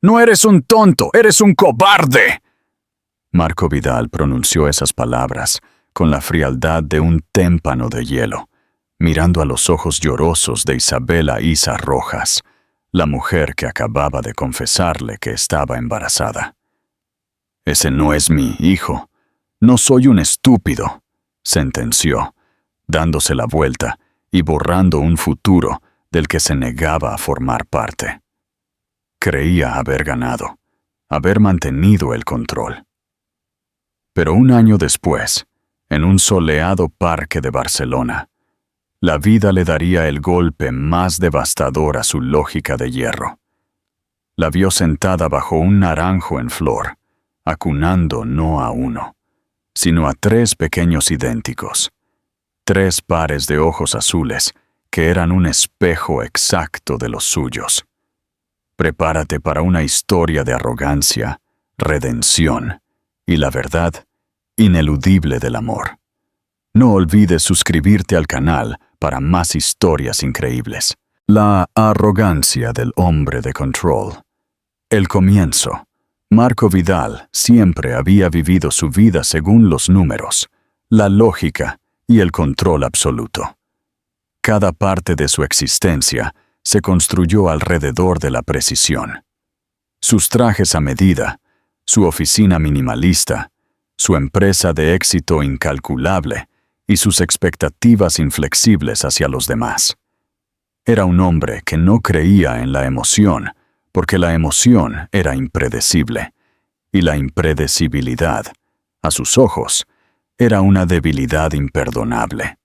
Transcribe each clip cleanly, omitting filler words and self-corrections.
No eres un tonto, eres un cobarde. Marco Vidal pronunció esas palabras con la frialdad de un témpano de hielo, mirando a los ojos llorosos de Isabela Isa Rojas, la mujer que acababa de confesarle que estaba embarazada. «Ese no es mi hijo. No soy un estúpido», sentenció, dándose la vuelta y borrando un futuro del que se negaba a formar parte. Creía haber ganado, haber mantenido el control. Pero un año después, en un soleado parque de Barcelona, la vida le daría el golpe más devastador a su lógica de hierro. La vio sentada bajo un naranjo en flor, acunando no a uno, sino a 3 pequeños idénticos, 3 pares de ojos azules que eran un espejo exacto de los suyos. Prepárate para una historia de arrogancia, redención y la verdad ineludible del amor. No olvides suscribirte al canal para más historias increíbles. La arrogancia del hombre de control. El comienzo. Marco Vidal siempre había vivido su vida según los números, la lógica y el control absoluto. Cada parte de su existencia se construyó alrededor de la precisión. Sus trajes a medida, su oficina minimalista, su empresa de éxito incalculable y sus expectativas inflexibles hacia los demás. Era un hombre que no creía en la emoción, porque la emoción era impredecible, y la impredecibilidad, a sus ojos, era una debilidad imperdonable.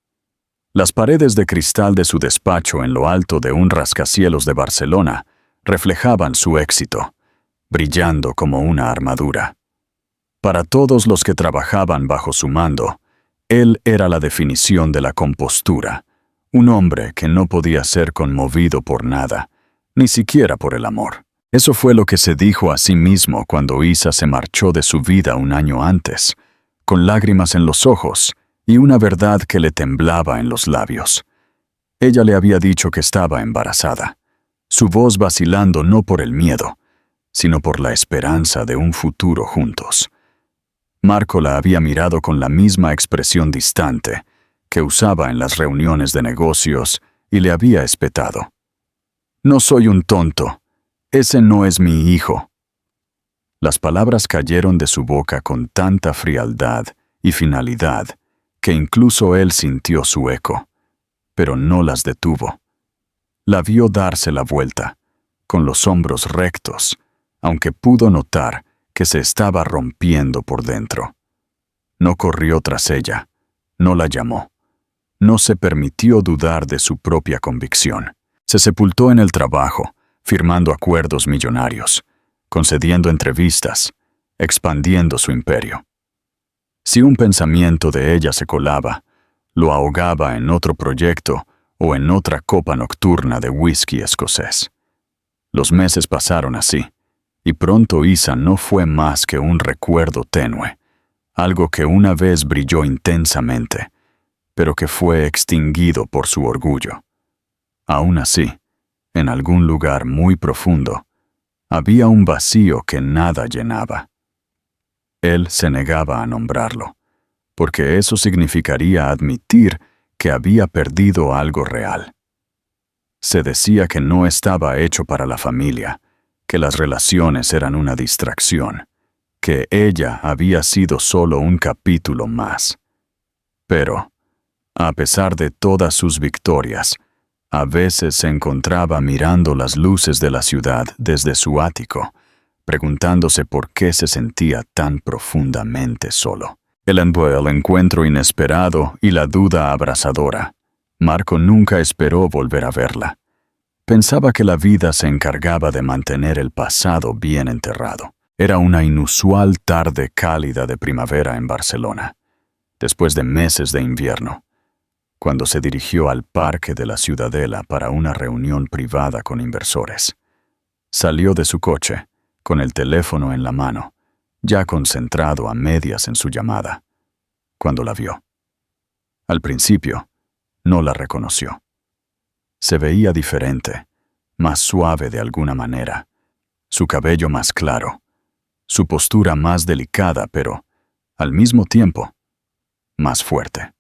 Las paredes de cristal de su despacho en lo alto de un rascacielos de Barcelona reflejaban su éxito, brillando como una armadura. Para todos los que trabajaban bajo su mando, él era la definición de la compostura, un hombre que no podía ser conmovido por nada, ni siquiera por el amor. Eso fue lo que se dijo a sí mismo cuando Isa se marchó de su vida un año antes, con lágrimas en los ojos y una verdad que le temblaba en los labios. Ella le había dicho que estaba embarazada, su voz vacilando no por el miedo, sino por la esperanza de un futuro juntos. Marco la había mirado con la misma expresión distante que usaba en las reuniones de negocios y le había espetado. «No soy un tonto. Ese no es mi hijo». Las palabras cayeron de su boca con tanta frialdad y finalidad que incluso él sintió su eco, pero no las detuvo. La vio darse la vuelta, con los hombros rectos, aunque pudo notar que se estaba rompiendo por dentro. No corrió tras ella, no la llamó, no se permitió dudar de su propia convicción. Se sepultó en el trabajo, firmando acuerdos millonarios, concediendo entrevistas, expandiendo su imperio. Si un pensamiento de ella se colaba, lo ahogaba en otro proyecto o en otra copa nocturna de whisky escocés. Los meses pasaron así, y pronto Isa no fue más que un recuerdo tenue, algo que una vez brilló intensamente, pero que fue extinguido por su orgullo. Aún así, en algún lugar muy profundo, había un vacío que nada llenaba. Él se negaba a nombrarlo, porque eso significaría admitir que había perdido algo real. Se decía que no estaba hecho para la familia, que las relaciones eran una distracción, que ella había sido solo un capítulo más. Pero, a pesar de todas sus victorias, a veces se encontraba mirando las luces de la ciudad desde su ático, preguntándose por qué se sentía tan profundamente solo. El encuentro inesperado y la duda abrasadora. Marco nunca esperó volver a verla. Pensaba que la vida se encargaba de mantener el pasado bien enterrado. Era una inusual tarde cálida de primavera en Barcelona, después de meses de invierno, cuando se dirigió al parque de la Ciudadela para una reunión privada con inversores. Salió de su coche, con el teléfono en la mano, ya concentrado a medias en su llamada, cuando la vio. Al principio, no la reconoció. Se veía diferente, más suave de alguna manera, su cabello más claro, su postura más delicada, pero, al mismo tiempo, más fuerte.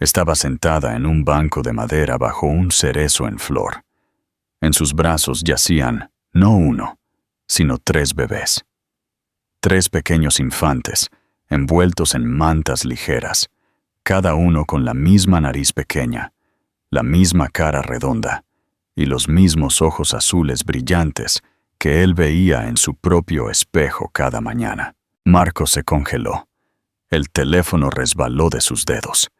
Estaba sentada en un banco de madera bajo un cerezo en flor. En sus brazos yacían, no uno, sino 3 bebés. 3 pequeños infantes, envueltos en mantas ligeras, cada uno con la misma nariz pequeña, la misma cara redonda y los mismos ojos azules brillantes que él veía en su propio espejo cada mañana. Marco se congeló. El teléfono resbaló de sus dedos.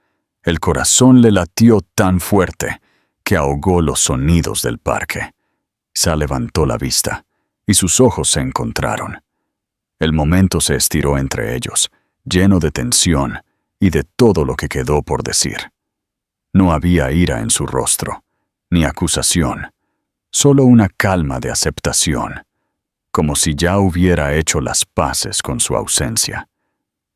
El corazón le latió tan fuerte que ahogó los sonidos del parque. Se levantó la vista y sus ojos se encontraron. El momento se estiró entre ellos, lleno de tensión y de todo lo que quedó por decir. No había ira en su rostro, ni acusación, solo una calma de aceptación, como si ya hubiera hecho las paces con su ausencia.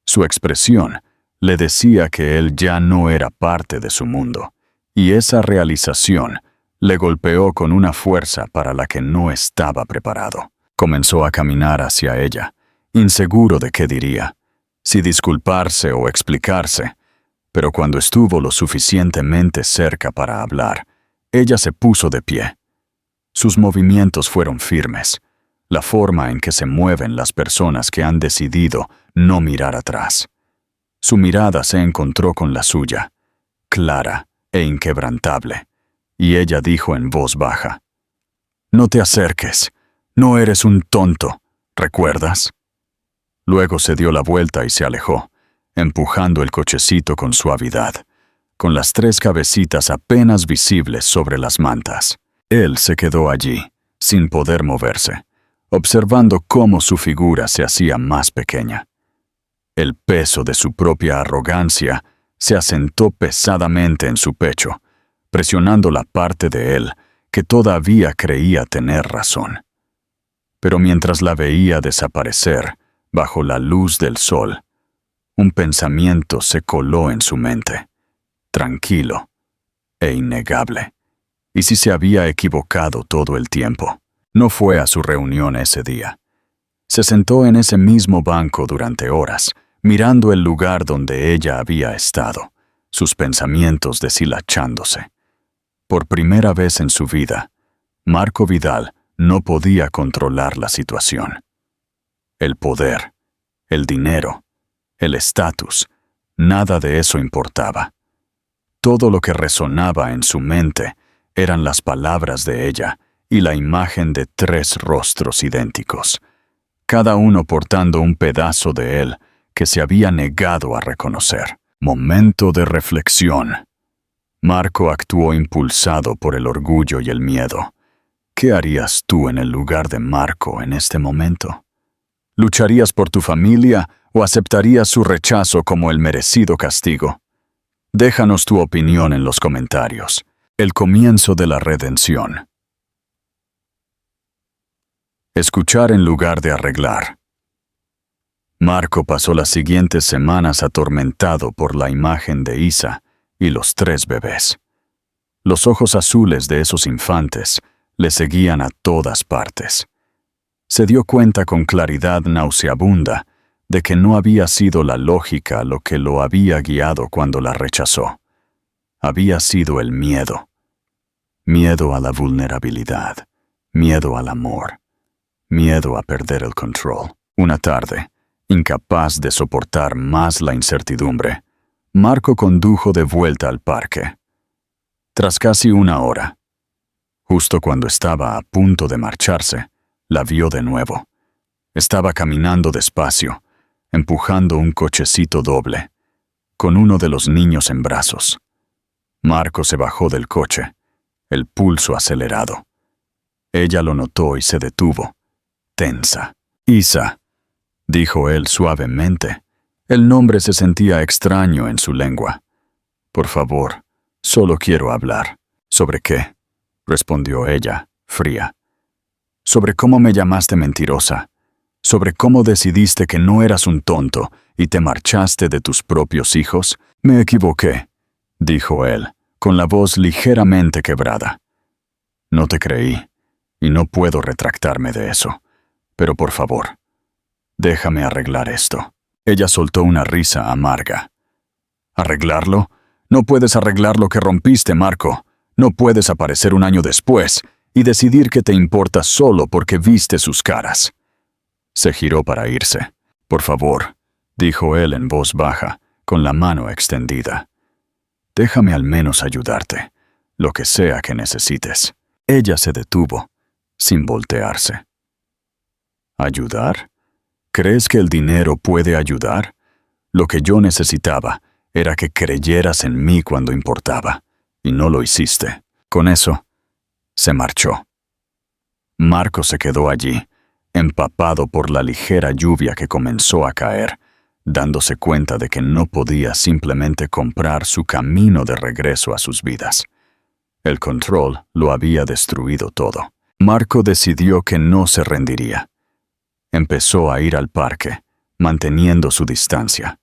Su expresión le decía que él ya no era parte de su mundo, y esa realización le golpeó con una fuerza para la que no estaba preparado. Comenzó a caminar hacia ella, inseguro de qué diría, si disculparse o explicarse, pero cuando estuvo lo suficientemente cerca para hablar, ella se puso de pie. Sus movimientos fueron firmes, la forma en que se mueven las personas que han decidido no mirar atrás. Su mirada se encontró con la suya, clara e inquebrantable, y ella dijo en voz baja: «No te acerques, no eres un tonto, ¿recuerdas?». Luego se dio la vuelta y se alejó, empujando el cochecito con suavidad, con las 3 cabecitas apenas visibles sobre las mantas. Él se quedó allí, sin poder moverse, observando cómo su figura se hacía más pequeña. El peso de su propia arrogancia se asentó pesadamente en su pecho, presionando la parte de él que todavía creía tener razón. Pero mientras la veía desaparecer bajo la luz del sol, un pensamiento se coló en su mente, tranquilo e innegable. ¿Y si se había equivocado todo el tiempo? No fue a su reunión ese día. Se sentó en ese mismo banco durante horas, mirando el lugar donde ella había estado, sus pensamientos deshilachándose. Por primera vez en su vida, Marco Vidal no podía controlar la situación. El poder, el dinero, el estatus, nada de eso importaba. Todo lo que resonaba en su mente eran las palabras de ella y la imagen de 3 rostros idénticos, cada uno portando un pedazo de él que se había negado a reconocer. Momento de reflexión. Marco actuó impulsado por el orgullo y el miedo. ¿Qué harías tú en el lugar de Marco en este momento? ¿Lucharías por tu familia o aceptarías su rechazo como el merecido castigo? Déjanos tu opinión en los comentarios. El comienzo de la redención. Escuchar en lugar de arreglar. Marco pasó las siguientes semanas atormentado por la imagen de Isa y los 3 bebés. Los ojos azules de esos infantes le seguían a todas partes. Se dio cuenta con claridad nauseabunda de que no había sido la lógica lo que lo había guiado cuando la rechazó. Había sido el miedo. Miedo a la vulnerabilidad, miedo al amor, miedo a perder el control. Una tarde, incapaz de soportar más la incertidumbre, Marco condujo de vuelta al parque. Tras casi 1 hora, justo cuando estaba a punto de marcharse, la vio de nuevo. Estaba caminando despacio, empujando un cochecito doble, con uno de los niños en brazos. Marco se bajó del coche, el pulso acelerado. Ella lo notó y se detuvo, tensa. «Isa», dijo él suavemente. El nombre se sentía extraño en su lengua. «Por favor, solo quiero hablar». «¿Sobre qué?», respondió ella, fría. «Sobre cómo me llamaste mentirosa, sobre cómo decidiste que no eras un tonto y te marchaste de tus propios hijos». «Me equivoqué», dijo él, con la voz ligeramente quebrada. «No te creí. y no puedo retractarme de eso. Pero por favor, déjame arreglar esto. Ella soltó una risa amarga. ¿Arreglarlo? No puedes arreglar lo que rompiste, Marco. No puedes aparecer un año después y decidir que te importa solo porque viste sus caras. Se giró para irse. Por favor, dijo él en voz baja, con la mano extendida. Déjame al menos ayudarte, lo que sea que necesites. Ella se detuvo, sin voltearse. ¿Ayudar? ¿Crees que el dinero puede ayudar? Lo que yo necesitaba era que creyeras en mí cuando importaba, y no lo hiciste. Con eso, se marchó. Marco se quedó allí, empapado por la ligera lluvia que comenzó a caer, dándose cuenta de que no podía simplemente comprar su camino de regreso a sus vidas. El control lo había destruido todo. Marco decidió que no se rendiría. Empezó a ir al parque, manteniendo su distancia,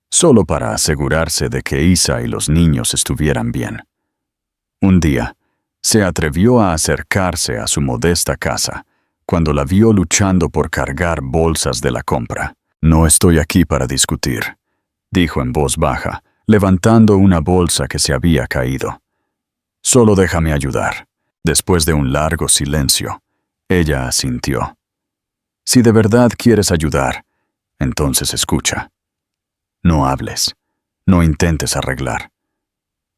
solo para asegurarse de que Isa y los niños estuvieran bien. Un día, se atrevió a acercarse a su modesta casa, cuando la vio luchando por cargar bolsas de la compra. «No estoy aquí para discutir», dijo en voz baja, levantando una bolsa que se había caído. «Solo déjame ayudar». Después de un largo silencio, ella asintió. «Si de verdad quieres ayudar, entonces escucha. No hables, no intentes arreglar.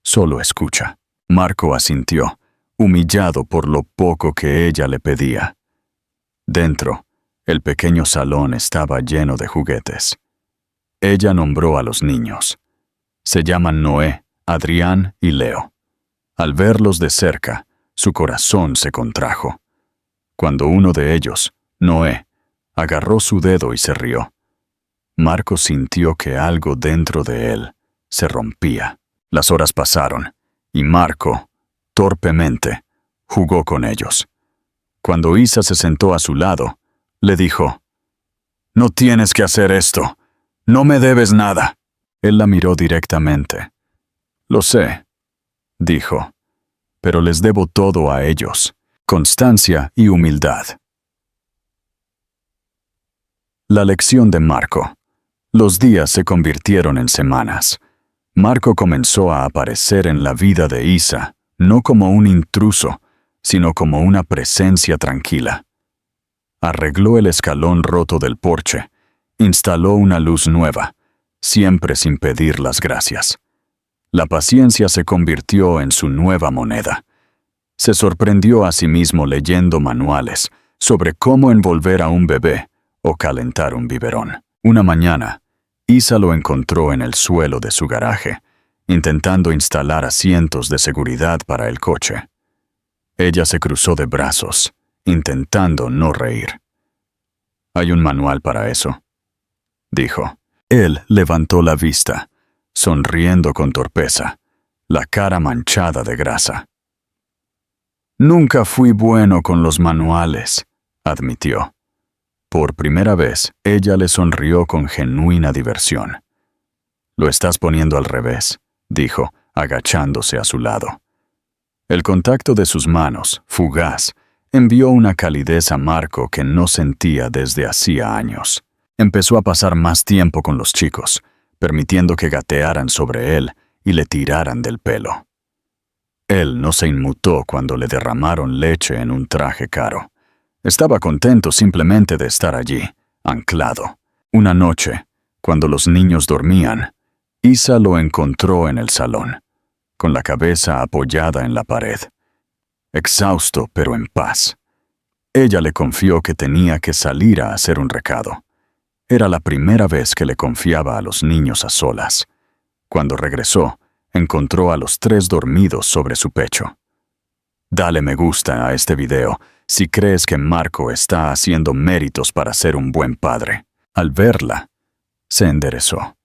Solo escucha». Marco asintió, humillado por lo poco que ella le pedía. Dentro, el pequeño salón estaba lleno de juguetes. Ella nombró a los niños. Se llaman Noé, Adrián y Leo. Al verlos de cerca, su corazón se contrajo. Cuando uno de ellos, Noé, agarró su dedo y se rió, Marco sintió que algo dentro de él se rompía. Las horas pasaron, y Marco, torpemente, jugó con ellos. Cuando Isa se sentó a su lado, le dijo, «No tienes que hacer esto. No me debes nada». Él la miró directamente. «Lo sé», dijo, «pero les debo todo a ellos, constancia y humildad». La lección de Marco. Los días se convirtieron en semanas. Marco comenzó a aparecer en la vida de Isa, no como un intruso, sino como una presencia tranquila. Arregló el escalón roto del porche, instaló una luz nueva, siempre sin pedir las gracias. La paciencia se convirtió en su nueva moneda. Se sorprendió a sí mismo leyendo manuales sobre cómo envolver a un bebé o calentar un biberón. Una mañana, Isa lo encontró en el suelo de su garaje, intentando instalar asientos de seguridad para el coche. Ella se cruzó de brazos, intentando no reír. «¿Hay un manual para eso?», dijo. Él levantó la vista, sonriendo con torpeza, la cara manchada de grasa. «Nunca fui bueno con los manuales», admitió. Por primera vez, ella le sonrió con genuina diversión. «Lo estás poniendo al revés», dijo, agachándose a su lado. El contacto de sus manos, fugaz, envió una calidez a Marco que no sentía desde hacía años. Empezó a pasar más tiempo con los chicos, permitiendo que gatearan sobre él y le tiraran del pelo. Él no se inmutó cuando le derramaron leche en un traje caro. Estaba contento simplemente de estar allí, anclado. Una noche, cuando los niños dormían, Isa lo encontró en el salón, con la cabeza apoyada en la pared. Exhausto pero en paz. Ella le confió que tenía que salir a hacer un recado. Era la primera vez que le confiaba a los niños a solas. Cuando regresó, encontró a los 3 dormidos sobre su pecho. Dale me gusta a este video si crees que Marco está haciendo méritos para ser un buen padre. Al verla, se enderezó.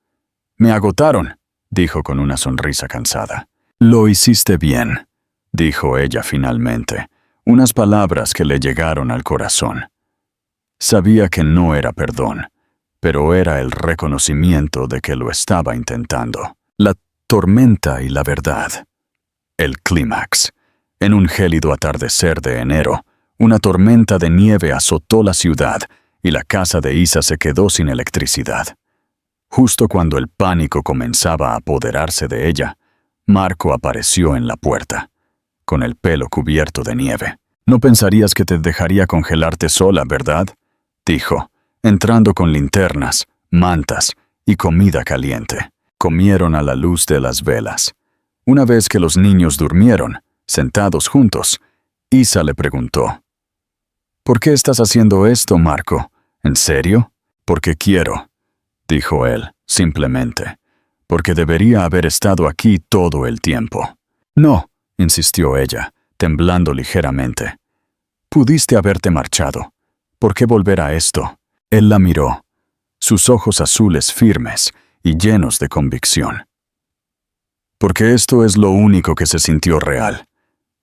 «Me agotaron», dijo con una sonrisa cansada. «Lo hiciste bien», dijo ella finalmente, unas palabras que le llegaron al corazón. Sabía que no era perdón, pero era el reconocimiento de que lo estaba intentando. La tormenta y la verdad. El clímax. En un gélido atardecer de enero, Una tormenta de nieve azotó la ciudad y la casa de Isa se quedó sin electricidad. Justo cuando el pánico comenzaba a apoderarse de ella, Marco apareció en la puerta, con el pelo cubierto de nieve. «No pensarías que te dejaría congelarte sola, ¿verdad?», dijo, entrando con linternas, mantas y comida caliente. Comieron a la luz de las velas. Una vez que los niños durmieron, sentados juntos, Isa le preguntó: «¿Por qué estás haciendo esto, Marco? ¿En serio?». «Porque quiero», dijo él, simplemente. «Porque debería haber estado aquí todo el tiempo». «No», insistió ella, temblando ligeramente. «Pudiste haberte marchado. ¿Por qué volver a esto?». Él la miró, sus ojos azules firmes y llenos de convicción. «Porque esto es lo único que se sintió real.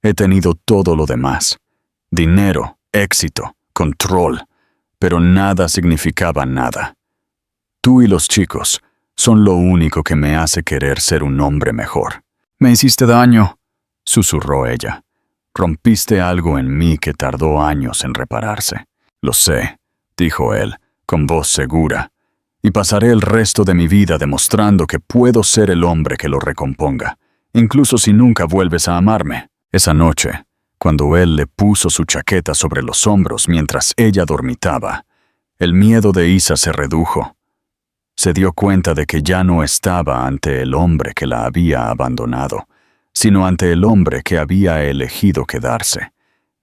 He tenido todo lo demás: dinero, éxito, control, pero nada significaba nada. Tú y los chicos son lo único que me hace querer ser un hombre mejor». «Me hiciste daño», susurró ella. «Rompiste algo en mí que tardó años en repararse». «Lo sé», dijo él, con voz segura, «y pasaré el resto de mi vida demostrando que puedo ser el hombre que lo recomponga, incluso si nunca vuelves a amarme». Esa noche, cuando él le puso su chaqueta sobre los hombros mientras ella dormitaba, el miedo de Isa se redujo. Se dio cuenta de que ya no estaba ante el hombre que la había abandonado, sino ante el hombre que había elegido quedarse,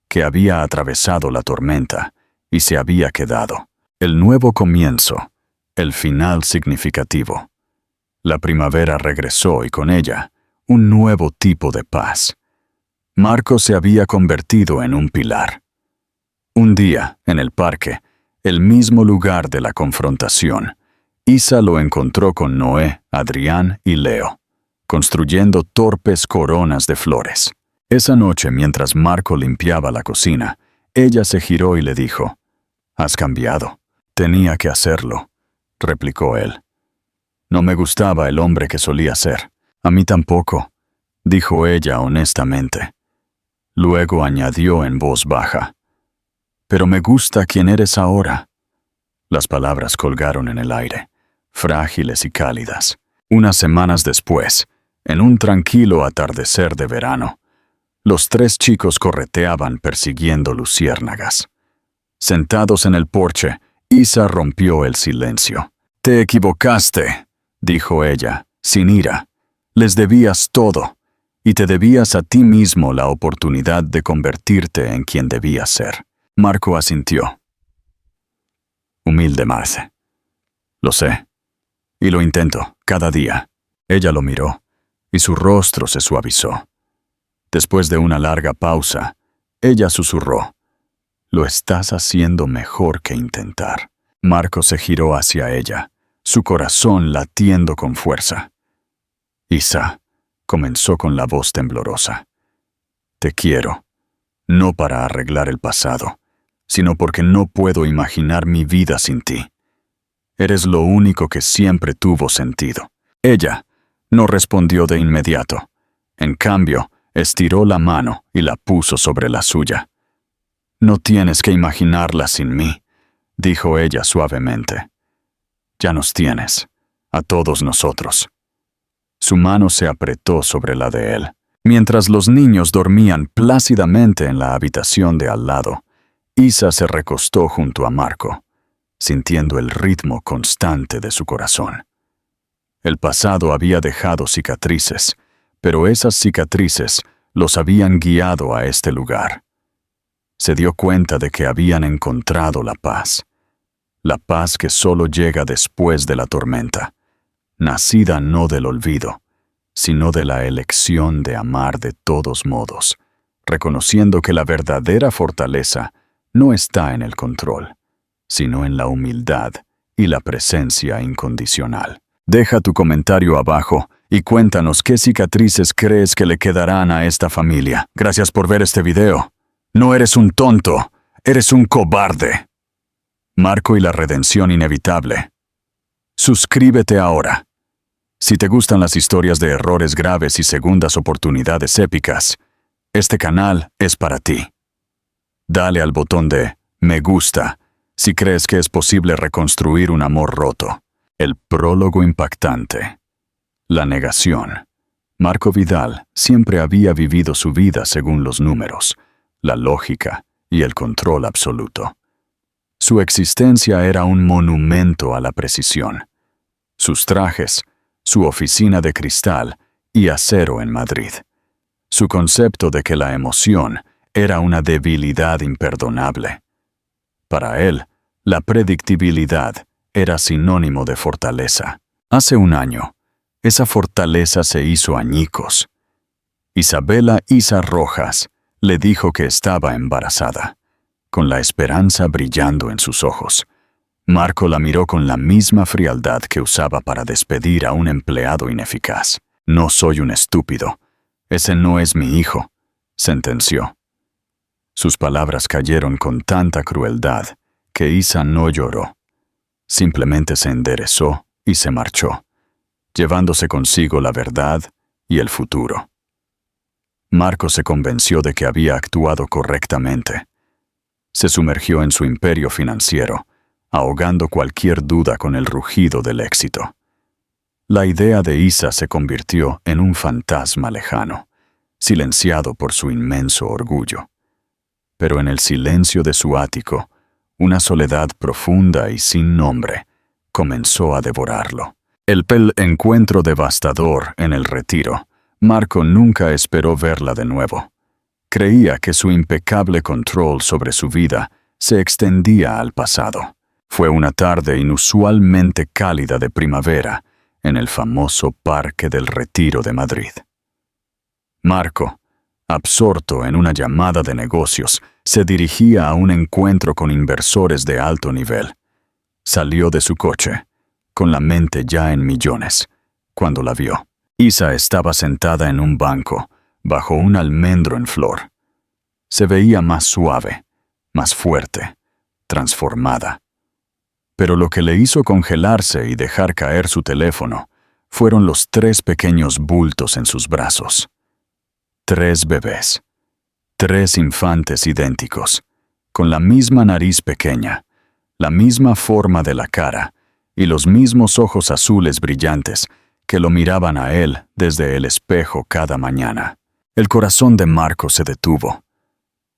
que había atravesado la tormenta y se había quedado. El nuevo comienzo, el final significativo. La primavera regresó y con ella un nuevo tipo de paz. Marco se había convertido en un pilar. Un día, en el parque, el mismo lugar de la confrontación, Isa lo encontró con Noé, Adrián y Leo, construyendo torpes coronas de flores. Esa noche, mientras Marco limpiaba la cocina, ella se giró y le dijo: «Has cambiado». «Tenía que hacerlo», replicó él. «No me gustaba el hombre que solía ser». «A mí tampoco», dijo ella honestamente. Luego añadió en voz baja: «Pero me gusta quién eres ahora». Las palabras colgaron en el aire, frágiles y cálidas. Unas semanas después, en un tranquilo atardecer de verano, los tres chicos correteaban persiguiendo luciérnagas. Sentados en el porche, Isa rompió el silencio. «Te equivocaste», dijo ella, sin ira. «Les debías todo, y te debías a ti mismo la oportunidad de convertirte en quien debías ser». Marco asintió. «Humilde, Marce. Lo sé. Y lo intento, cada día». Ella lo miró, y su rostro se suavizó. Después de una larga pausa, ella susurró: «Lo estás haciendo mejor que intentar». Marco se giró hacia ella, su corazón latiendo con fuerza. «Isa», comenzó con la voz temblorosa, «te quiero, no para arreglar el pasado, sino porque no puedo imaginar mi vida sin ti. Eres lo único que siempre tuvo sentido». Ella no respondió de inmediato. En cambio, estiró la mano y la puso sobre la suya. «No tienes que imaginarla sin mí», dijo ella suavemente. «Ya nos tienes, a todos nosotros». Su mano se apretó sobre la de él. Mientras los niños dormían plácidamente en la habitación de al lado, Isa se recostó junto a Marco, sintiendo el ritmo constante de su corazón. El pasado había dejado cicatrices, pero esas cicatrices los habían guiado a este lugar. Se dio cuenta de que habían encontrado la paz que solo llega después de la tormenta, nacida no del olvido, sino de la elección de amar de todos modos, reconociendo que la verdadera fortaleza no está en el control, sino en la humildad y la presencia incondicional. Deja tu comentario abajo y cuéntanos qué cicatrices crees que le quedarán a esta familia. Gracias por ver este video. No eres un tonto, eres un cobarde. Marco y la redención inevitable. Suscríbete ahora. Si te gustan las historias de errores graves y segundas oportunidades épicas, este canal es para ti. Dale al botón de me gusta si crees que es posible reconstruir un amor roto. El prólogo impactante. La negación. Marco Vidal siempre había vivido su vida según los números, la lógica y el control absoluto. Su existencia era un monumento a la precisión. Sus trajes, su oficina de cristal y acero en Madrid. Su concepto de que la emoción era una debilidad imperdonable. Para él, la predictibilidad era sinónimo de fortaleza. Hace un año, esa fortaleza se hizo añicos. Isabela Isa Rojas le dijo que estaba embarazada, con la esperanza brillando en sus ojos. Marco la miró con la misma frialdad que usaba para despedir a un empleado ineficaz. No soy un estúpido. Ese no es mi hijo, sentenció. Sus palabras cayeron con tanta crueldad que Isa no lloró. Simplemente se enderezó y se marchó, llevándose consigo la verdad y el futuro. Marco se convenció de que había actuado correctamente. Se sumergió en su imperio financiero, ahogando cualquier duda con el rugido del éxito. La idea de Isa se convirtió en un fantasma lejano, silenciado por su inmenso orgullo. Pero en el silencio de su ático, una soledad profunda y sin nombre comenzó a devorarlo. El encuentro devastador en el retiro, Marco nunca esperó verla de nuevo. Creía que su impecable control sobre su vida se extendía al pasado. Fue una tarde inusualmente cálida de primavera en el famoso Parque del Retiro de Madrid. Marco, absorto en una llamada de negocios, se dirigía a un encuentro con inversores de alto nivel. Salió de su coche, con la mente ya en millones, cuando la vio. Isa estaba sentada en un banco, bajo un almendro en flor. Se veía más suave, más fuerte, transformada. Pero lo que le hizo congelarse y dejar caer su teléfono fueron los 3 pequeños bultos en sus brazos. 3 bebés. 3 infantes idénticos, con la misma nariz pequeña, la misma forma de la cara y los mismos ojos azules brillantes que lo miraban a él desde el espejo cada mañana. El corazón de Marco se detuvo.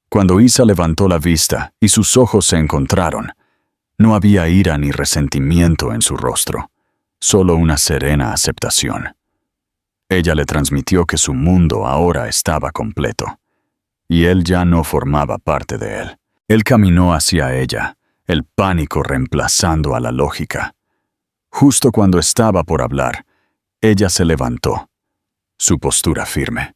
Cuando Isa levantó la vista y sus ojos se encontraron, no había ira ni resentimiento en su rostro, solo una serena aceptación. Ella le transmitió que su mundo ahora estaba completo, y él ya no formaba parte de él. Él caminó hacia ella, el pánico reemplazando a la lógica. Justo cuando estaba por hablar, ella se levantó, su postura firme.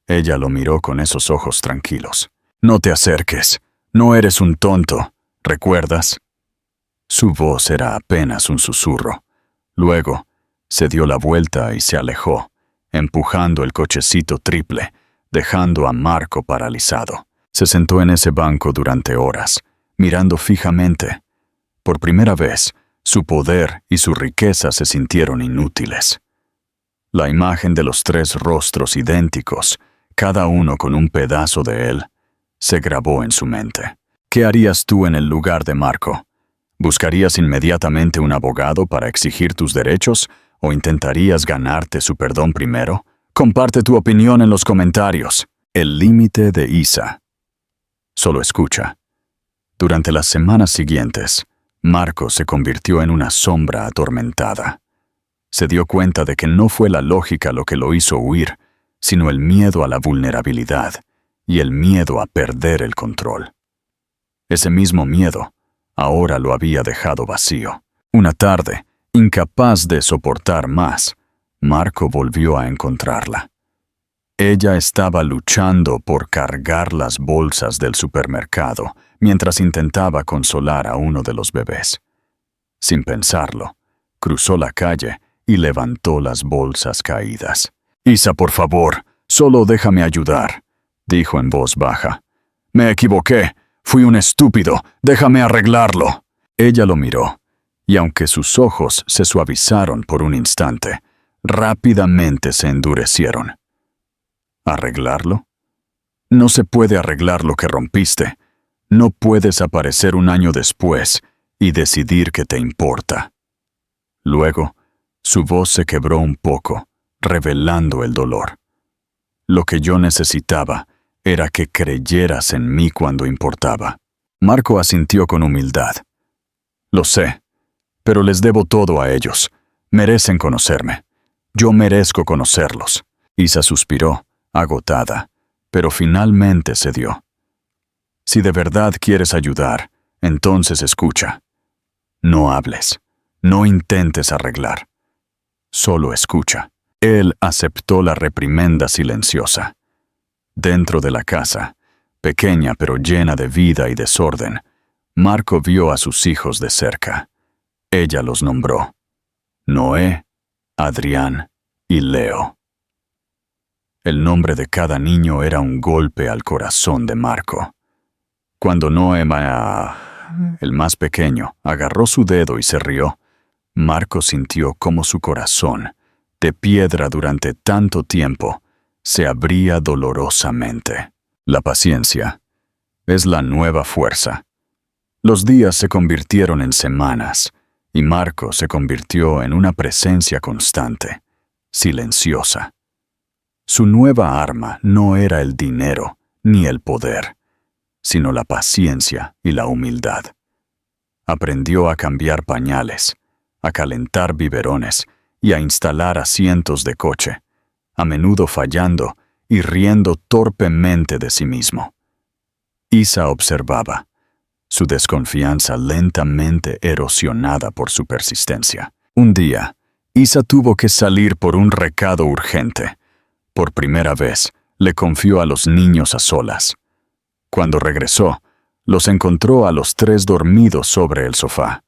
Ella lo miró con esos ojos tranquilos. «No te acerques, no eres un tonto, ¿recuerdas?» Su voz era apenas un susurro. Luego, se dio la vuelta y se alejó, empujando el cochecito triple, dejando a Marco paralizado. Se sentó en ese banco durante horas, mirando fijamente. Por primera vez, su poder y su riqueza se sintieron inútiles. La imagen de los 3 rostros idénticos, cada uno con un pedazo de él, se grabó en su mente. ¿Qué harías tú en el lugar de Marco? ¿Buscarías inmediatamente un abogado para exigir tus derechos o intentarías ganarte su perdón primero? Comparte tu opinión en los comentarios. El límite de Isa. Solo escucha. Durante las semanas siguientes, Marco se convirtió en una sombra atormentada. Se dio cuenta de que no fue la lógica lo que lo hizo huir, sino el miedo a la vulnerabilidad y el miedo a perder el control. Ese mismo miedo ahora lo había dejado vacío. Una tarde, incapaz de soportar más, Marco volvió a encontrarla. Ella estaba luchando por cargar las bolsas del supermercado mientras intentaba consolar a uno de los bebés. Sin pensarlo, cruzó la calle y levantó las bolsas caídas. «Isa, por favor, solo déjame ayudar», dijo en voz baja. «Me equivoqué. Fui un estúpido. Déjame arreglarlo». Ella lo miró, y aunque sus ojos se suavizaron por un instante, rápidamente se endurecieron. ¿Arreglarlo? No se puede arreglar lo que rompiste. No puedes aparecer un año después y decidir que te importa. Luego, su voz se quebró un poco, revelando el dolor. Lo que yo necesitaba era que creyeras en mí cuando importaba. Marco asintió con humildad. Lo sé, pero les debo todo a ellos. Merecen conocerme. Yo merezco conocerlos. Isa suspiró, agotada, pero finalmente cedió. Si de verdad quieres ayudar, entonces escucha. No hables. No intentes arreglar. Solo escucha. Él aceptó la reprimenda silenciosa. Dentro de la casa, pequeña pero llena de vida y desorden, Marco vio a sus hijos de cerca. Ella los nombró: Noé, Adrián y Leo. El nombre de cada niño era un golpe al corazón de Marco. Cuando Noé, el más pequeño, agarró su dedo y se rió, Marco sintió cómo su corazón, de piedra durante tanto tiempo, se abría dolorosamente. La paciencia es la nueva fuerza. Los días se convirtieron en semanas, y Marco se convirtió en una presencia constante, silenciosa. Su nueva arma no era el dinero ni el poder, sino la paciencia y la humildad. Aprendió a cambiar pañales, a calentar biberones y a instalar asientos de coche, a menudo fallando y riendo torpemente de sí mismo. Isa observaba, su desconfianza lentamente erosionada por su persistencia. Un día, Isa tuvo que salir por un recado urgente. Por primera vez, le confió a los niños a solas. Cuando regresó, los encontró a los tres dormidos sobre el sofá,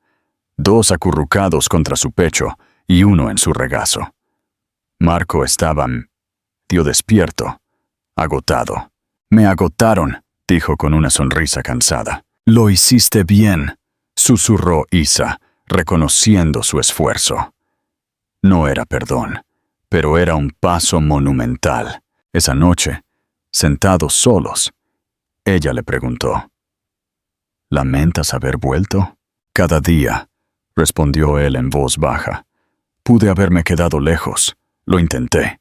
2 acurrucados contra su pecho y 1 en su regazo. Marco estaba medio despierto, agotado. «Me agotaron», dijo con una sonrisa cansada. «Lo hiciste bien», susurró Isa, reconociendo su esfuerzo. No era perdón, pero era un paso monumental. Esa noche, sentados solos, ella le preguntó: «¿Lamentas haber vuelto?» «Cada día», respondió él en voz baja. «Pude haberme quedado lejos. Lo intenté,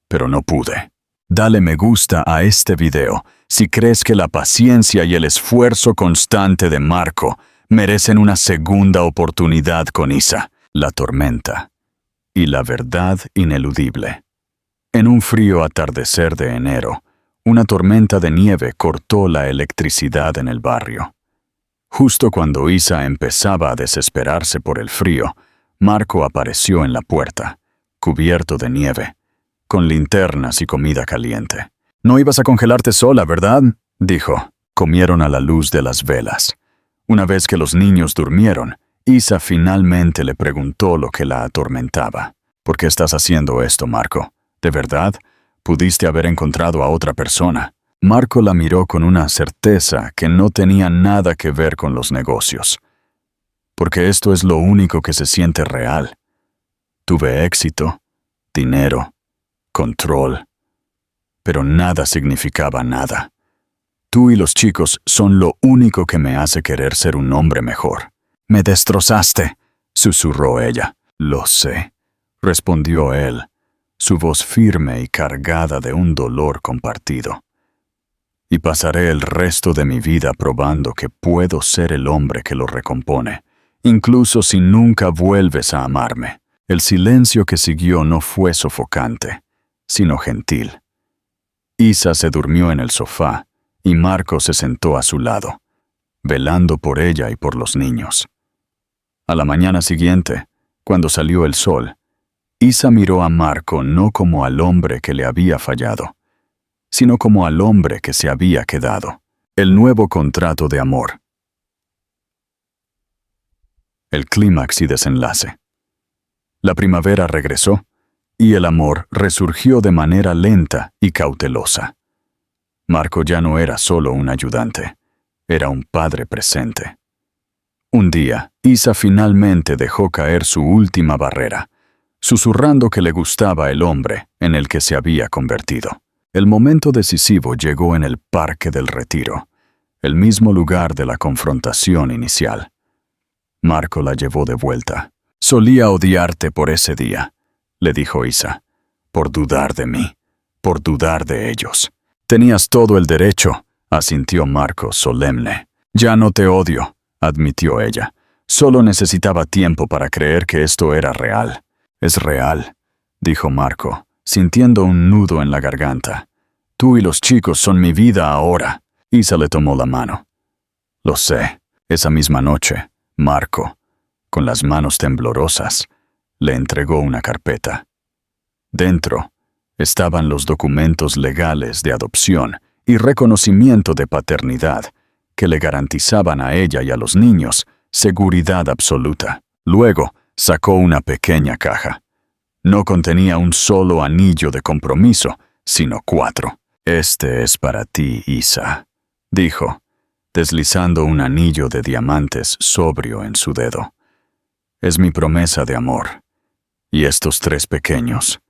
pero no pude». Dale me gusta a este video si crees que la paciencia y el esfuerzo constante de Marco merecen una segunda oportunidad con Isa. La tormenta y la verdad ineludible. En un frío atardecer de enero, una tormenta de nieve cortó la electricidad en el barrio. Justo cuando Isa empezaba a desesperarse por el frío, Marco apareció en la puerta, cubierto de nieve, con linternas y comida caliente. «No ibas a congelarte sola, ¿verdad?», dijo. Comieron a la luz de las velas. Una vez que los niños durmieron, Isa finalmente le preguntó lo que la atormentaba. «¿Por qué estás haciendo esto, Marco? ¿De verdad? Pudiste haber encontrado a otra persona». Marco la miró con una certeza que no tenía nada que ver con los negocios. «Porque esto es lo único que se siente real. Tuve éxito, dinero, control, pero nada significaba nada. Tú y los chicos son lo único que me hace querer ser un hombre mejor». «Me destrozaste», susurró ella. «Lo sé», respondió él, su voz firme y cargada de un dolor compartido. «Y pasaré el resto de mi vida probando que puedo ser el hombre que lo recompone, incluso si nunca vuelves a amarme». El silencio que siguió no fue sofocante, sino gentil. Isa se durmió en el sofá y Marco se sentó a su lado, velando por ella y por los niños. A la mañana siguiente, cuando salió el sol, Isa miró a Marco no como al hombre que le había fallado, sino como al hombre que se había quedado. El nuevo contrato de amor. El clímax y desenlace. La primavera regresó, y el amor resurgió de manera lenta y cautelosa. Marco ya no era solo un ayudante, era un padre presente. Un día, Isa finalmente dejó caer su última barrera, susurrando que le gustaba el hombre en el que se había convertido. El momento decisivo llegó en el Parque del Retiro. el mismo lugar de la confrontación inicial. Marco la llevó de vuelta. «Solía odiarte por ese día», le dijo Isa, «por dudar de mí, por dudar de ellos». «Tenías todo el derecho», asintió Marco solemne. «Ya no te odio», admitió ella. «Solo necesitaba tiempo para creer que esto era real». «Es real», dijo Marco, sintiendo un nudo en la garganta. «Tú y los chicos son mi vida ahora». Isa le tomó la mano. «Lo sé». Esa misma noche, Marco, con las manos temblorosas, le entregó una carpeta. Dentro estaban los documentos legales de adopción y reconocimiento de paternidad que le garantizaban a ella y a los niños seguridad absoluta. Luego sacó una pequeña caja. No contenía un solo anillo de compromiso, sino 4. «Este es para ti, Isa», dijo, deslizando un anillo de diamantes sobrio en su dedo. «Es mi promesa de amor. Y estos 3 pequeños»,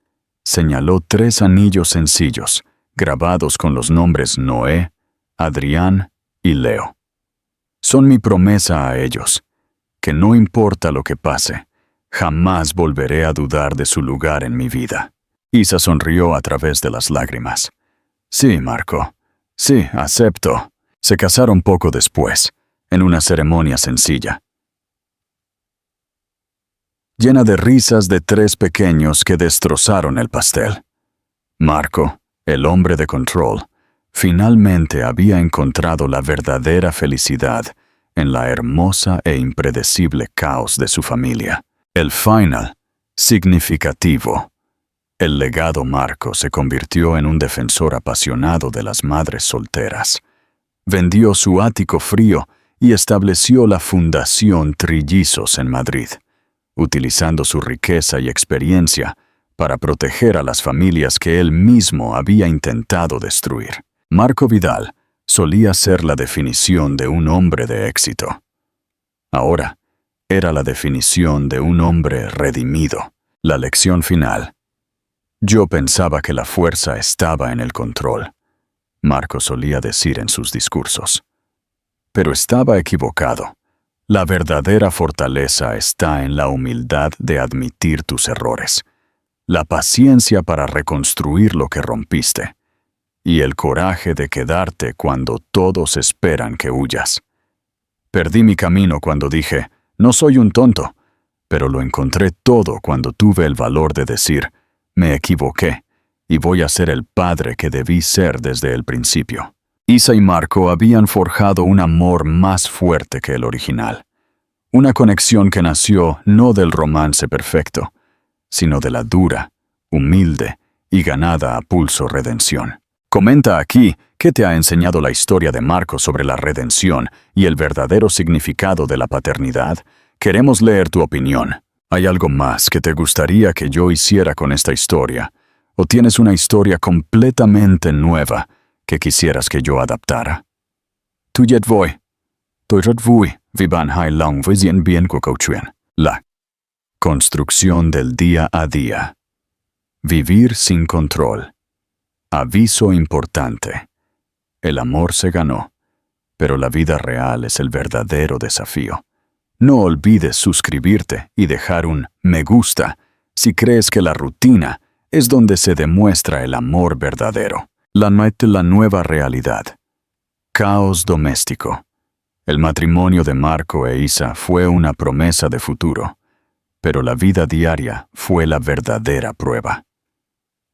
señaló 3 anillos sencillos, grabados con los nombres Noé, Adrián y Leo. «Son mi promesa a ellos, que no importa lo que pase, jamás volveré a dudar de su lugar en mi vida». Isa sonrió a través de las lágrimas. «Sí, Marco. Sí, acepto». Se casaron poco después, en una ceremonia sencilla, llena de risas de 3 pequeños que destrozaron el pastel. Marco, el hombre de control, finalmente había encontrado la verdadera felicidad en la hermosa e impredecible caos de su familia. El final, significativo. El legado Marco se convirtió en un defensor apasionado de las madres solteras. Vendió su ático frío y estableció la Fundación Trillizos en Madrid, utilizando su riqueza y experiencia para proteger a las familias que él mismo había intentado destruir. Marco Vidal solía ser la definición de un hombre de éxito. Ahora era la definición de un hombre redimido. La lección final. «Yo pensaba que la fuerza estaba en el control», Marco solía decir en sus discursos. Pero estaba equivocado. La verdadera fortaleza está en la humildad de admitir tus errores, la paciencia para reconstruir lo que rompiste, y el coraje de quedarte cuando todos esperan que huyas. Perdí mi camino cuando dije, no soy un tonto, pero lo encontré todo cuando tuve el valor de decir, me equivoqué, y voy a ser el padre que debí ser desde el principio. Isa y Marco habían forjado un amor más fuerte que el original. Una conexión que nació no del romance perfecto, sino de la dura, humilde y ganada a pulso redención. Comenta aquí qué te ha enseñado la historia de Marco sobre la redención y el verdadero significado de la paternidad. Queremos leer tu opinión. ¿Hay algo más que te gustaría que yo hiciera con esta historia? ¿O tienes una historia completamente nueva que quisieras que yo adaptara? Tuyet voi. Tôi rất vui vì bạn hài lòng với diễn biến của câu chuyện. La construcción del día a día. Vivir sin control. Aviso importante. El amor se ganó, pero la vida real es el verdadero desafío. No olvides suscribirte y dejar un me gusta si crees que la rutina es donde se demuestra el amor verdadero. La nueva realidad. Caos doméstico. El matrimonio de Marco e Isa fue una promesa de futuro, pero la vida diaria fue la verdadera prueba.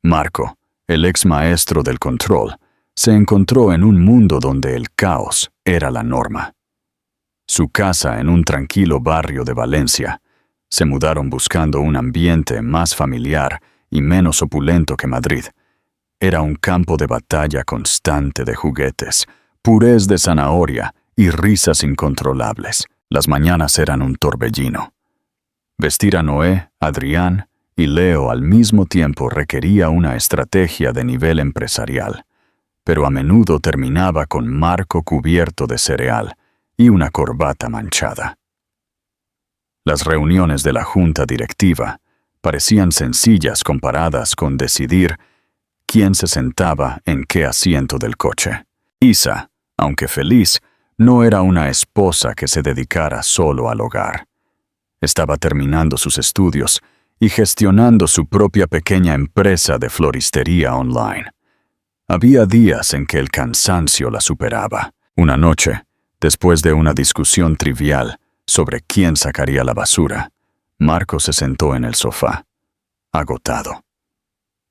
Marco, el ex maestro del control, se encontró en un mundo donde el caos era la norma. Su casa en un tranquilo barrio de Valencia. Se mudaron buscando un ambiente más familiar y menos opulento que Madrid. Era un campo de batalla constante de juguetes, purés de zanahoria y risas incontrolables. Las mañanas eran un torbellino. Vestir a Noé, Adrián y Leo al mismo tiempo requería una estrategia de nivel empresarial, pero a menudo terminaba con Marco cubierto de cereal y una corbata manchada. Las reuniones de la junta directiva parecían sencillas comparadas con decidir quién se sentaba en qué asiento del coche. Isa, aunque feliz, no era una esposa que se dedicara solo al hogar. Estaba terminando sus estudios y gestionando su propia pequeña empresa de floristería online. Había días en que el cansancio la superaba. Una noche, después de una discusión trivial sobre quién sacaría la basura, Marco se sentó en el sofá, agotado.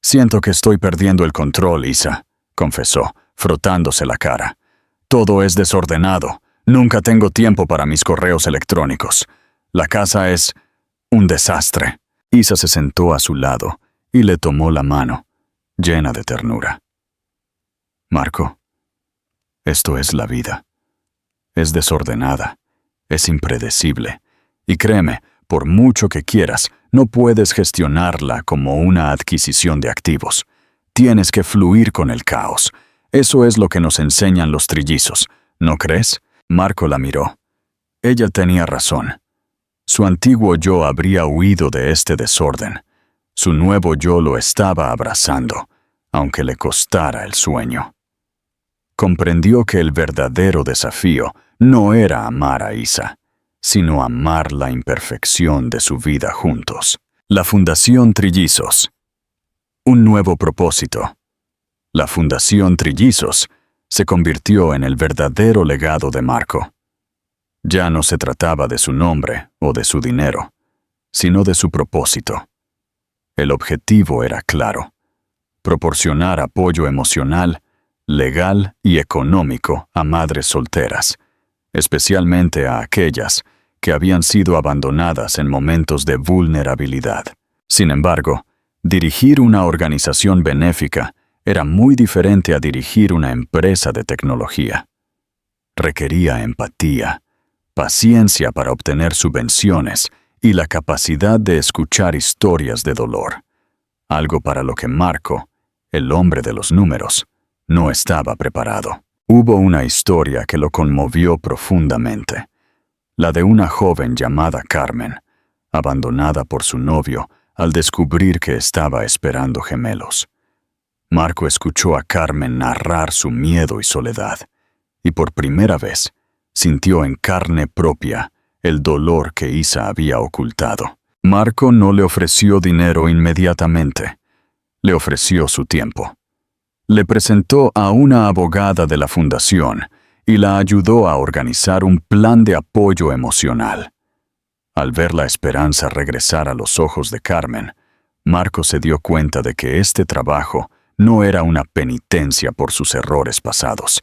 «Siento que estoy perdiendo el control, Isa», confesó, frotándose la cara. «Todo es desordenado. Nunca tengo tiempo para mis correos electrónicos. La casa es un desastre». Isa se sentó a su lado y le tomó la mano, llena de ternura. «Marco, esto es la vida. Es desordenada, es impredecible, y créeme, por mucho que quieras, no puedes gestionarla como una adquisición de activos. Tienes que fluir con el caos. Eso es lo que nos enseñan los trillizos, ¿no crees?». Marco la miró. Ella tenía razón. Su antiguo yo habría huido de este desorden. Su nuevo yo lo estaba abrazando, aunque le costara el sueño. Comprendió que el verdadero desafío no era amar a Isa, sino amar la imperfección de su vida juntos. La Fundación Trillizos. Un nuevo propósito. La Fundación Trillizos se convirtió en el verdadero legado de Marco. Ya no se trataba de su nombre o de su dinero, sino de su propósito. El objetivo era claro: proporcionar apoyo emocional, legal y económico a madres solteras, especialmente a aquellas que habían sido abandonadas en momentos de vulnerabilidad. Sin embargo, dirigir una organización benéfica era muy diferente a dirigir una empresa de tecnología. Requería empatía, paciencia para obtener subvenciones y la capacidad de escuchar historias de dolor, algo para lo que Marco, el hombre de los números, no estaba preparado. Hubo una historia que lo conmovió profundamente, la de una joven llamada Carmen, abandonada por su novio al descubrir que estaba esperando gemelos. Marco escuchó a Carmen narrar su miedo y soledad, y por primera vez sintió en carne propia el dolor que Isa había ocultado. Marco no le ofreció dinero inmediatamente, le ofreció su tiempo. Le presentó a una abogada de la fundación y la ayudó a organizar un plan de apoyo emocional. Al ver la esperanza regresar a los ojos de Carmen, Marco se dio cuenta de que este trabajo no era una penitencia por sus errores pasados,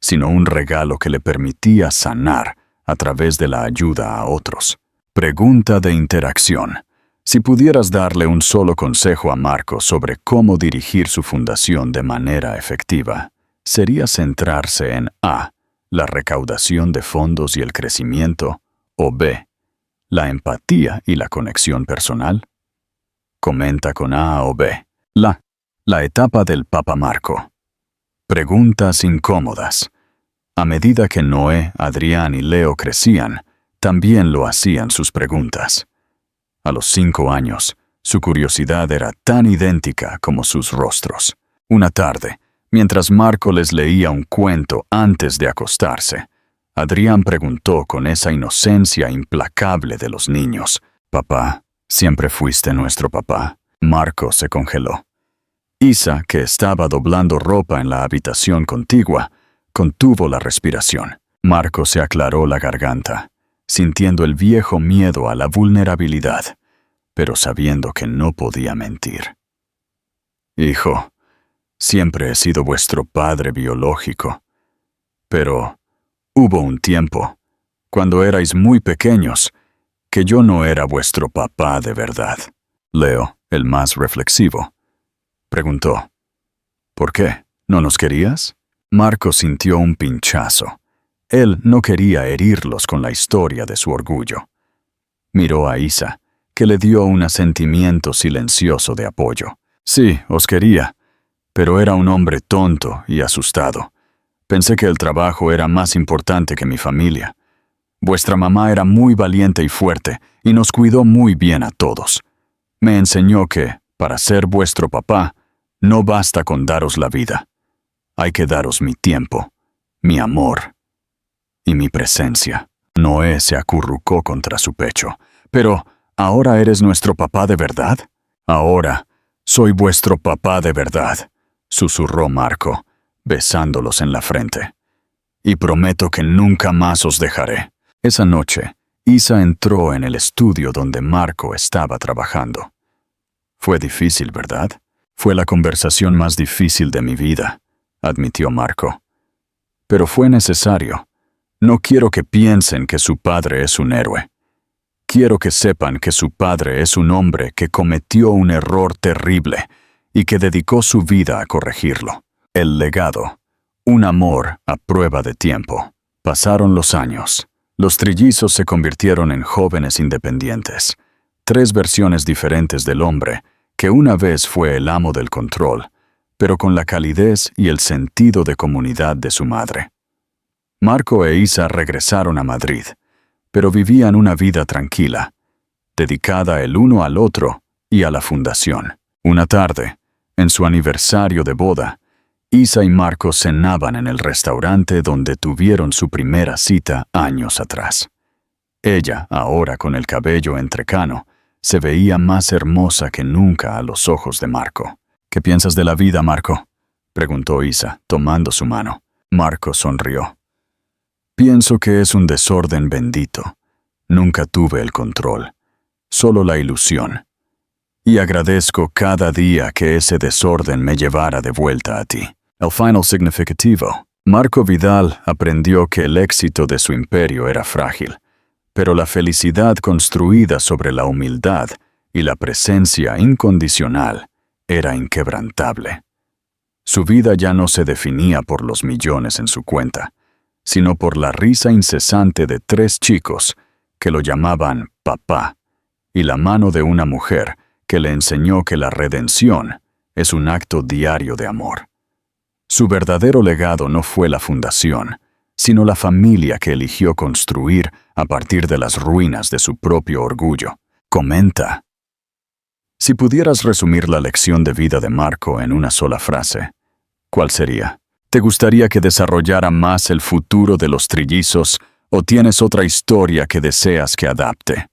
sino un regalo que le permitía sanar a través de la ayuda a otros. Pregunta de interacción. Si pudieras darle un solo consejo a Marco sobre cómo dirigir su fundación de manera efectiva, sería centrarse en A, la recaudación de fondos y el crecimiento, o B, la empatía y la conexión personal. Comenta con A o B. La etapa del Papa Marco. Preguntas incómodas. A medida que Noé, Adrián y Leo crecían, también lo hacían sus preguntas. A los 5 años, su curiosidad era tan idéntica como sus rostros. Una tarde, mientras Marco les leía un cuento antes de acostarse, Adrián preguntó con esa inocencia implacable de los niños: «Papá, ¿siempre fuiste nuestro papá?». Marco se congeló. Isa, que estaba doblando ropa en la habitación contigua, contuvo la respiración. Marco se aclaró la garganta, sintiendo el viejo miedo a la vulnerabilidad, pero sabiendo que no podía mentir. «Hijo, siempre he sido vuestro padre biológico, pero hubo un tiempo, cuando erais muy pequeños, que yo no era vuestro papá de verdad». Leo, el más reflexivo, preguntó: «¿Por qué? ¿No nos querías?». Marco sintió un pinchazo. Él no quería herirlos con la historia de su orgullo. Miró a Isa, que le dio un asentimiento silencioso de apoyo. «Sí, os quería, pero era un hombre tonto y asustado. Pensé que el trabajo era más importante que mi familia. Vuestra mamá era muy valiente y fuerte y nos cuidó muy bien a todos. Me enseñó que, para ser vuestro papá, no basta con daros la vida. Hay que daros mi tiempo, mi amor y mi presencia. Noé se acurrucó contra su pecho. «Pero, ¿ahora eres nuestro papá de verdad?» «Ahora, soy vuestro papá de verdad», susurró Marco, besándolos en la frente. «Y prometo que nunca más os dejaré». Esa noche, Isa entró en el estudio donde Marco estaba trabajando. «Fue difícil, ¿verdad?» «Fue la conversación más difícil de mi vida», admitió Marco. «Pero fue necesario. No quiero que piensen que su padre es un héroe. Quiero que sepan que su padre es un hombre que cometió un error terrible y que dedicó su vida a corregirlo. El legado, un amor a prueba de tiempo». Pasaron los años. Los trillizos se convirtieron en jóvenes independientes. 3 versiones diferentes del hombre, que una vez fue el amo del control, pero con la calidez y el sentido de comunidad de su madre. Marco e Isa regresaron a Madrid, pero vivían una vida tranquila, dedicada el uno al otro y a la fundación. Una tarde, en su aniversario de boda, Isa y Marco cenaban en el restaurante donde tuvieron su primera cita años atrás. Ella, ahora con el cabello entrecano, se veía más hermosa que nunca a los ojos de Marco. «¿Qué piensas de la vida, Marco?», preguntó Isa, tomando su mano. Marco sonrió. «Pienso que es un desorden bendito. Nunca tuve el control, solo la ilusión. Y agradezco cada día que ese desorden me llevara de vuelta a ti». El final significativo. Marco Vidal aprendió que el éxito de su imperio era frágil, pero la felicidad construida sobre la humildad y la presencia incondicional era inquebrantable. Su vida ya no se definía por los millones en su cuenta, sino por la risa incesante de 3 chicos que lo llamaban papá y la mano de una mujer que le enseñó que la redención es un acto diario de amor. Su verdadero legado no fue la fundación, sino la familia que eligió construir a partir de las ruinas de su propio orgullo. Comenta. Si pudieras resumir la lección de vida de Marco en una sola frase, ¿cuál sería? ¿Te gustaría que desarrollara más el futuro de los trillizos o tienes otra historia que deseas que adapte?